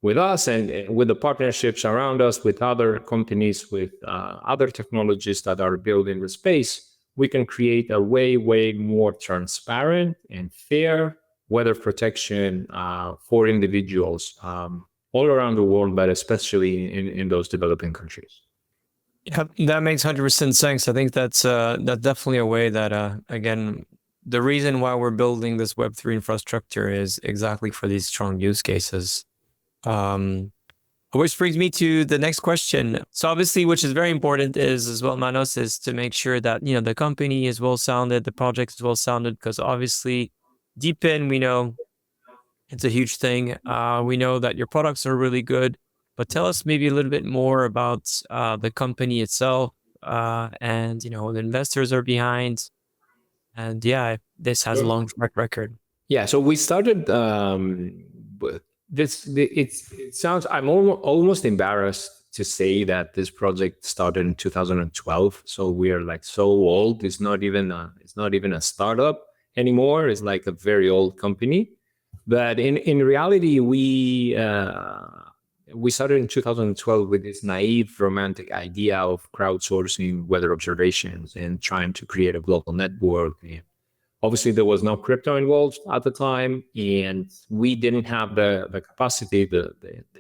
us and with the partnerships around us, with other companies, with other technologies that are building the space, we can create a way more transparent and fair weather protection for individuals all around the world, but especially in those developing countries. Yeah, that makes 100% sense. I think that's definitely a way that, again, the reason why we're building this Web3 infrastructure is exactly for these strong use cases. Which brings me to the next question. So obviously, which is very important is as well, Manos, is to make sure that, the company is well-sounded, the project is well-sounded, because obviously DePIN, we know it's a huge thing. We know that your products are really good, but tell us maybe a little bit more about the company itself, and, the investors are behind. And yeah, this has a long track record. Yeah, so we started it sounds, I'm almost embarrassed to say that this project started in 2012. So we are like so old. It's not even a startup anymore. It's like a very old company. But in reality, we started in 2012 with this naive, romantic idea of crowdsourcing weather observations and trying to create a global network. Obviously, there was no crypto involved at the time, and we didn't have the capacity, the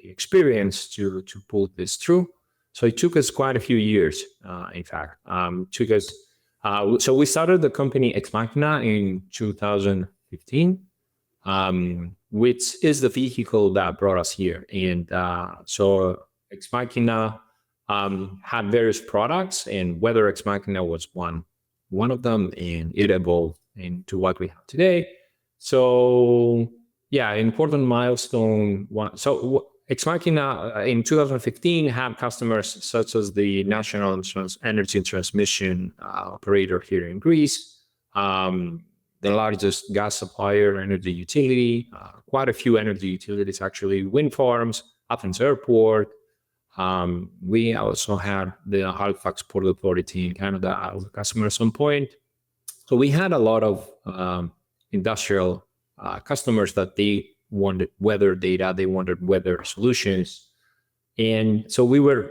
experience to pull this through. So it took us quite a few years, in fact. So we started the company Ex Machina in 2015, which is the vehicle that brought us here. And so Ex Machina had various products, and WeatherX Machina was one of them, and it evolved into what we have today. So yeah, important milestone one. So Ex Machina in 2015 had customers such as the National Energy Transmission operator here in Greece, the largest gas supplier, energy utility, quite a few energy utilities actually, wind farms, Athens Airport. We also had the Halifax Port Authority in Canada as a customer at some point. So we had a lot of industrial customers that they wanted weather data, they wanted weather solutions. And so we were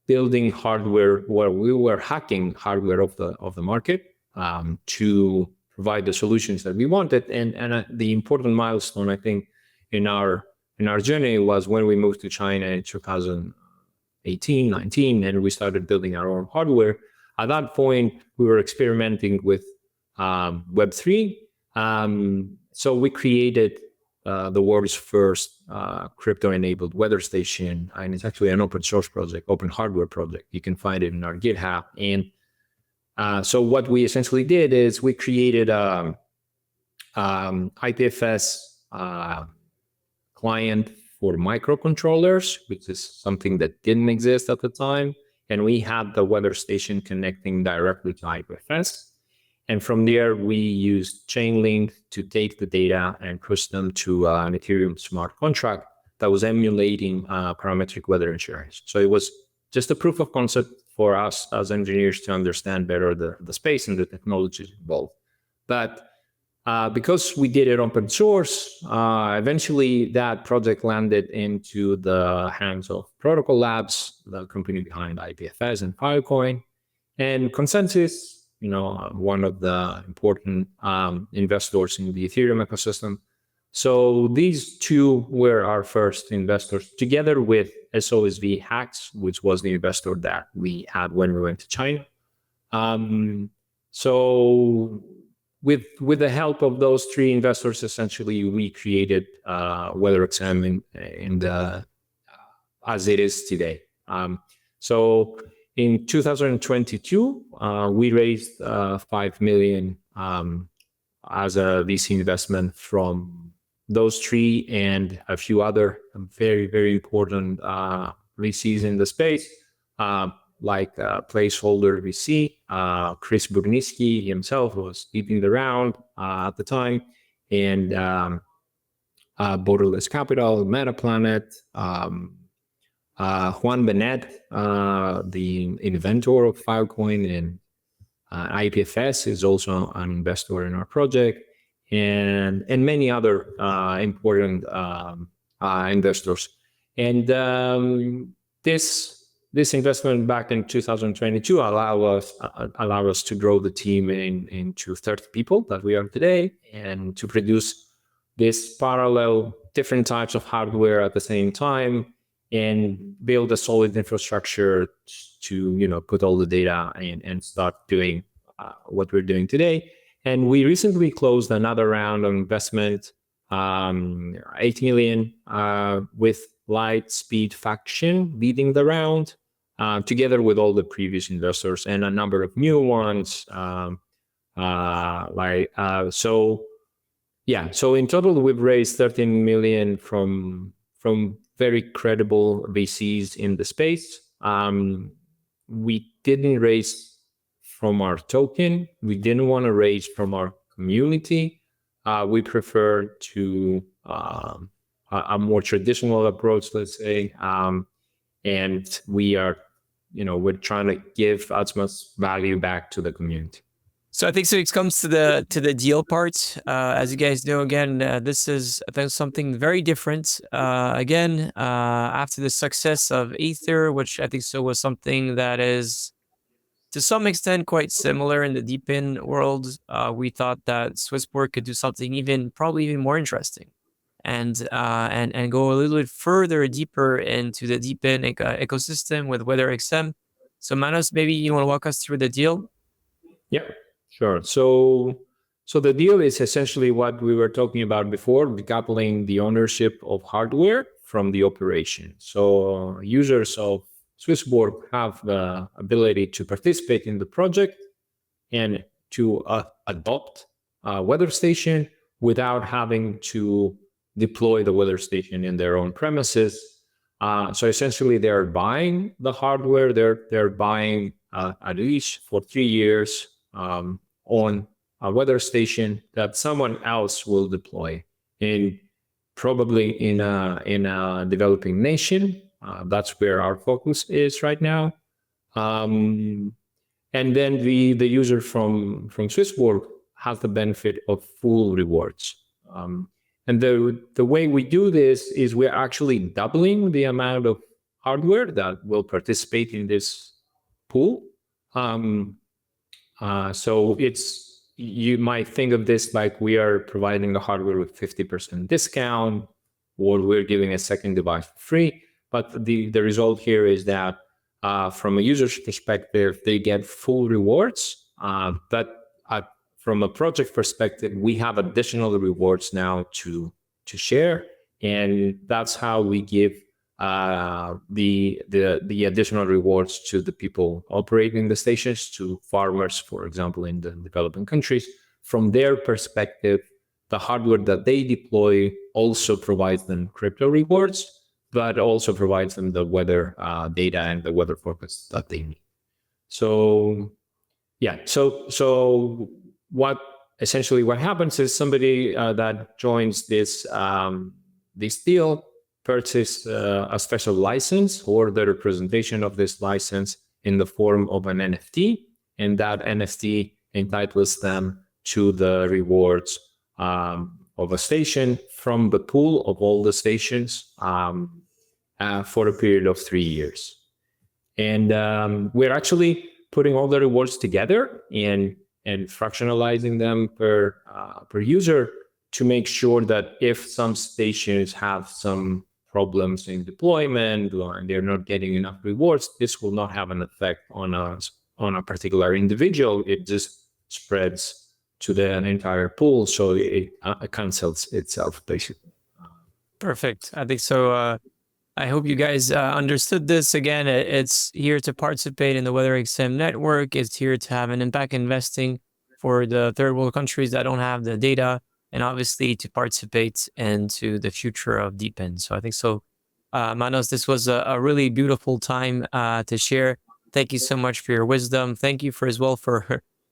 building hardware, where we were hacking hardware of the market to provide the solutions that we wanted. And the important milestone, I think, in our journey was when we moved to China in 2018, 19, and we started building our own hardware. At that point, we were experimenting with Web3. So we created the world's first crypto-enabled weather station, and it's actually an open source project, open hardware project. You can find it in our GitHub. And so what we essentially did is we created IPFS client for microcontrollers, which is something that didn't exist at the time. And we had the weather station connecting directly to IPFS. And from there, we used Chainlink to take the data and push them to an Ethereum smart contract that was emulating parametric weather insurance. So it was just a proof of concept for us as engineers to understand better the space and the technologies involved. But because we did it open source, eventually that project landed into the hands of Protocol Labs, the company behind IPFS and Filecoin, and Consensus, one of the important investors in the Ethereum ecosystem. So these two were our first investors, together with SOSV Hacks, which was the investor that we had when we went to China. So with the help of those three investors, essentially, we created WeatherXM as it is today. So in 2022, we raised $5 million as a VC investment from those three and a few other very, very important VCs in the space, like Placeholder VC, Chris Burniski himself was leading the round at the time, and Borderless Capital, Metaplanet, Juan Benet, the inventor of Filecoin, and IPFS is also an investor in our project, and many other important investors. And this investment back in 2022 allowed us to grow the team into 30 people that we are today, and to produce this parallel different types of hardware at the same time, and build a solid infrastructure to put all the data and start doing what we're doing today. And we recently closed another round of investment, $8 million, with Lightspeed Faction leading the round, together with all the previous investors and a number of new ones. So in total, we've raised $13 million from very credible VCs in the space. We didn't raise from our token. We didn't want to raise from our community. We prefer to a more traditional approach, let's say, and we are, we're trying to give as much value back to the community. So I think it comes to the deal part. As you guys know, again, this is something very different. After the success of Ether, which I think was something that is to some extent quite similar in the DePIN world, we thought that SwissBorg could do something probably even more interesting, and go a little bit further, deeper into the DePIN ecosystem with WeatherXM. So Manos, maybe you want to walk us through the deal? Yeah, sure. So the deal is essentially what we were talking about before, decoupling the ownership of hardware from the operation. So users of SwissBorg have the ability to participate in the project and to adopt a weather station without having to deploy the weather station in their own premises. So essentially, they're buying the hardware. They're buying a lease for 3 years on a weather station that someone else will deploy probably in a developing nation. That's where our focus is right now. And then the user from SwissBorg has the benefit of full rewards. And the way we do this is we're actually doubling the amount of hardware that will participate in this pool. So you might think of this like we are providing the hardware with 50% discount, or we're giving a second device for free. But the result here is that from a user's perspective, they get full rewards. But from a project perspective, we have additional rewards now to share, and that's how we give the additional rewards to the people operating the stations, to farmers, for example, in the developing countries. From their perspective, the hardware that they deploy also provides them crypto rewards, but also provides them the weather data and the weather forecast that they need. So yeah, so what essentially what happens is somebody that joins this deal purchase a special license or the representation of this license in the form of an NFT, and that NFT entitles them to the rewards of a station from the pool of all the stations for a period of 3 years. And we're actually putting all the rewards together and fractionalizing them per user to make sure that if some stations have some problems in deployment or they're not getting enough rewards, this will not have an effect on a particular individual. It just spreads to the entire pool, so it cancels itself, basically. Perfect. I think so. I hope you guys understood this. Again, it's here to participate in the WeatherXM network. It's here to have an impact investing for the third world countries that don't have the data, and obviously to participate into the future of DePIN. So I think so. Manos, this was a really beautiful time to share. Thank you so much for your wisdom. Thank you for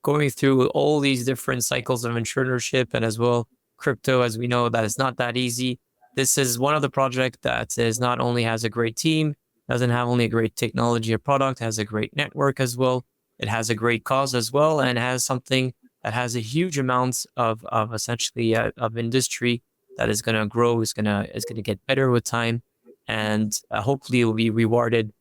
going through all these different cycles of entrepreneurship, and as well crypto, as we know that it's not that easy. This is one of the projects that is not only has a great team, doesn't have only a great technology or product, has a great network as well. It has a great cause as well, and has something that has a huge amount of essentially of industry that is going to grow, is going to get better with time, and hopefully it will be rewarded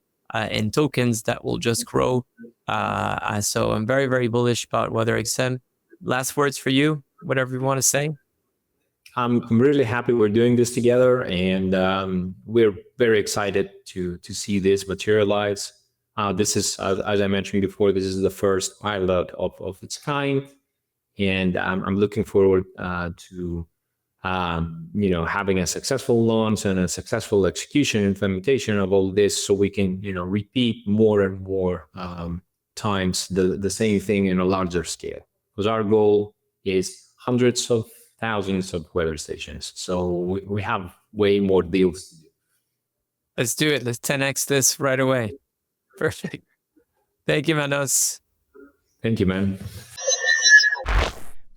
in tokens that will just grow. So I'm very, very bullish about WeatherXM. Last words for you, whatever you want to say. I'm really happy we're doing this together, and we're very excited to see this materialize. This is, as I mentioned before, this is the first pilot of its kind, and I'm looking forward to having a successful launch and a successful execution and implementation of all this, so we can repeat more and more times the same thing in a larger scale. Because our goal is hundreds of thousands of weather stations. So we have way more deals to do. Let's do it. Let's 10x this right away. Perfect. Thank you, Manos. Thank you, man.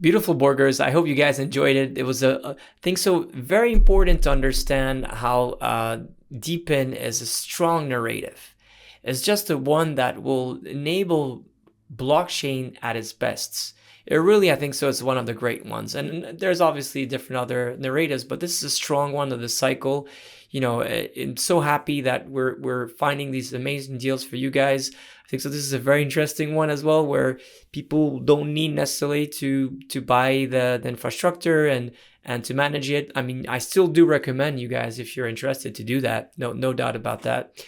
Beautiful Borgers. I hope you guys enjoyed it. It was I think so very important to understand how DePIN is a strong narrative. It's just the one that will enable blockchain at its best. It really, I think so, it's one of the great ones. And there's obviously different other narratives, but this is a strong one of the cycle. I'm so happy that we're finding these amazing deals for you guys. I think so. This is a very interesting one as well, where people don't need necessarily to buy the infrastructure and to manage it. I mean, I still do recommend you guys, if you're interested, to do that. No doubt about that.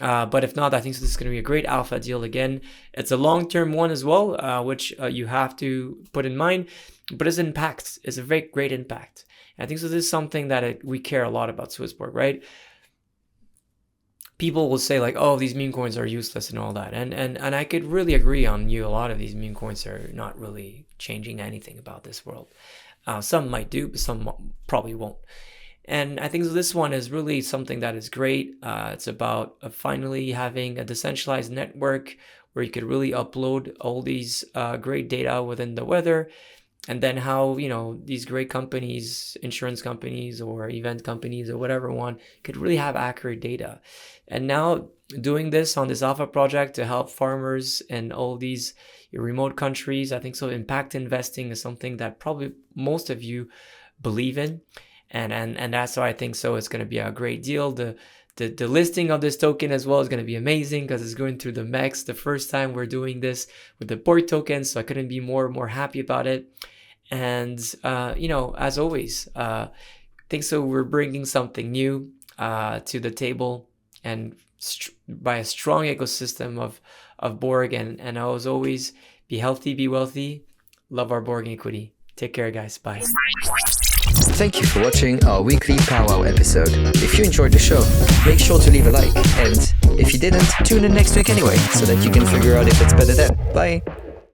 But if not, I think this is going to be a great alpha deal again. It's a long-term one as well, which you have to put in mind. But its impact is a very great impact. And I think so. This is something that we care a lot about SwissBorg, right? People will say like, "Oh, these meme coins are useless" and all that, and I could really agree on you. A lot of these meme coins are not really changing anything about this world. Some might do, but some probably won't. And I think this one is really something that is great. It's about finally having a decentralized network where you could really upload all these great data within the weather, and then how these great companies, insurance companies or event companies or whatever one, could really have accurate data. And now doing this on this alpha project to help farmers in all these remote countries, I think so. Impact investing is something that probably most of you believe in. And that's why I think so. It's going to be a great deal. The listing of this token as well is going to be amazing because it's going through the MEX. The first time we're doing this with the Borg token, so I couldn't be more happy about it. And as always, I think so. We're bringing something new to the table, and by a strong ecosystem of Borg. And as always, be healthy, be wealthy, love our Borg equity. Take care, guys. Bye. Thank you for watching our weekly powwow episode. If you enjoyed the show, make sure to leave a like, and if you didn't, tune in next week anyway, so that you can figure out if it's better then. Bye!